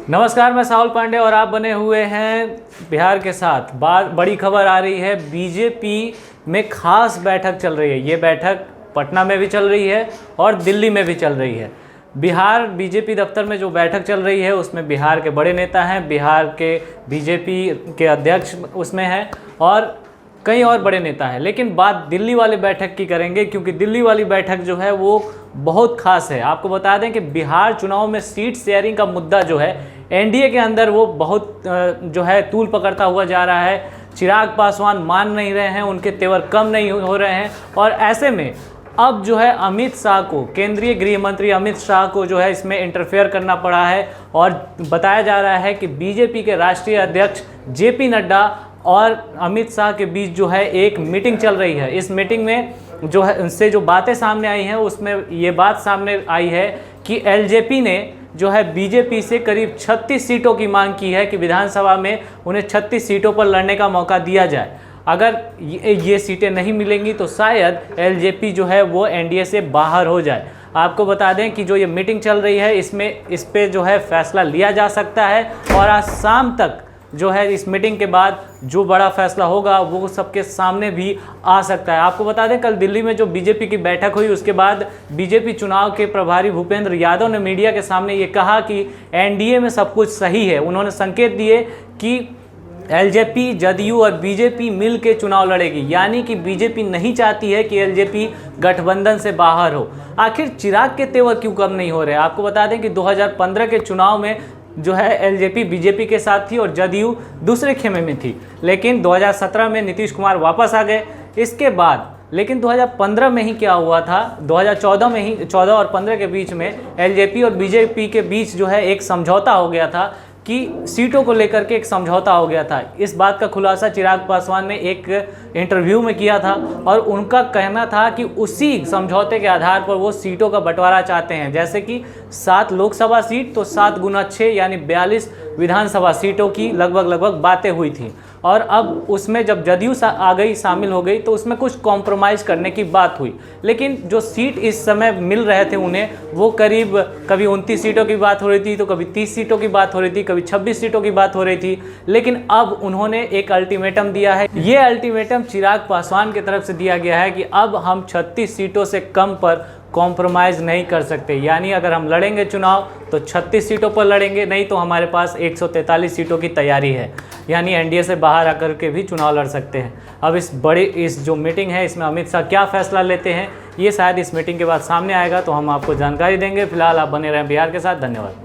नमस्कार, मैं साहुल पांडे और आप बने हुए हैं बिहार के साथ। बड़ी खबर आ रही है, बीजेपी में खास बैठक चल रही है। ये बैठक पटना में भी चल रही है और दिल्ली में भी चल रही है। बिहार बीजेपी दफ्तर में जो बैठक चल रही है उसमें बिहार के बड़े नेता हैं, बिहार के बीजेपी के अध्यक्ष उसमें हैं और कई और बड़े नेता हैं। लेकिन बात दिल्ली वाली बैठक की करेंगे, क्योंकि दिल्ली वाली बैठक जो है वो बहुत खास है। आपको बता दें कि बिहार चुनाव में सीट शेयरिंग का मुद्दा जो है एनडीए के अंदर वो बहुत जो है तूल पकड़ता हुआ जा रहा है। चिराग पासवान मान नहीं रहे हैं, उनके तेवर कम नहीं हो रहे हैं और ऐसे में अब जो है अमित शाह को, केंद्रीय गृह मंत्री अमित शाह को जो है इसमें इंटरफेयर करना पड़ा है। और बताया जा रहा है कि बीजेपी के राष्ट्रीय अध्यक्ष जेपी नड्डा और अमित शाह के बीच जो है एक मीटिंग चल रही है। इस मीटिंग में जो है उनसे जो बातें सामने आई हैं उसमें ये बात सामने आई है कि एलजेपी ने जो है बीजेपी से करीब 36 सीटों की मांग की है कि विधानसभा में उन्हें 36 सीटों पर लड़ने का मौका दिया जाए। अगर ये सीटें नहीं मिलेंगी तो शायद एलजेपी जो है वो एनडीए से बाहर हो जाए। आपको बता दें कि जो ये मीटिंग चल रही है इस पे जो है फैसला लिया जा सकता है और आज शाम तक जो है इस मीटिंग के बाद जो बड़ा फैसला होगा वो सबके सामने भी आ सकता है। आपको बता दें, कल दिल्ली में जो बीजेपी की बैठक हुई उसके बाद बीजेपी चुनाव के प्रभारी भूपेंद्र यादव ने मीडिया के सामने ये कहा कि एनडीए में सब कुछ सही है। उन्होंने संकेत दिए कि एलजेपी, जदयू और बीजेपी मिल के चुनाव लड़ेगी, यानी कि बीजेपी नहीं चाहती है कि एलजेपी गठबंधन से बाहर हो। आखिर चिराग के तेवर क्यों कम नहीं हो रहे? आपको बता दें कि 2015 के चुनाव में जो है एलजेपी बीजेपी के साथ थी और जदयू दूसरे खेमे में थी, लेकिन 2017 में नीतीश कुमार वापस आ गए। इसके बाद लेकिन 2015 में ही क्या हुआ था, 2014 में ही 14 और 15 के बीच में एलजेपी और बीजेपी के बीच जो है एक समझौता हो गया था कि सीटों को लेकर के एक समझौता हो गया था। इस बात का खुलासा चिराग पासवान ने एक इंटरव्यू में किया था और उनका कहना था कि उसी समझौते के आधार पर वो सीटों का बंटवारा चाहते हैं। जैसे कि 7 लोकसभा सीट तो 7 गुना 6 यानी 42 विधानसभा सीटों की लगभग बातें हुई थी। और अब उसमें जब जदयू आ गई, शामिल हो गई, तो उसमें कुछ कॉम्प्रोमाइज़ करने की बात हुई। लेकिन जो सीट इस समय मिल रहे थे उन्हें, वो करीब कभी 29 सीटों की बात हो रही थी, तो कभी 30 सीटों की बात हो रही थी, कभी 26 सीटों की बात हो रही थी। लेकिन अब उन्होंने एक अल्टीमेटम दिया है। ये अल्टीमेटम चिराग पासवान की तरफ से दिया गया है कि अब हम 36 सीटों से कम पर कॉम्प्रोमाइज़ नहीं कर सकते। यानी अगर हम लड़ेंगे चुनाव तो 36 सीटों पर लड़ेंगे, नहीं तो हमारे पास 143 सीटों की तैयारी है। यानी एनडीए से बाहर आकर के भी चुनाव लड़ सकते हैं। अब इस जो मीटिंग है इसमें अमित शाह क्या फैसला लेते हैं ये शायद इस मीटिंग के बाद सामने आएगा, तो हम आपको जानकारी देंगे। फिलहाल आप बने रहें बिहार के साथ। धन्यवाद।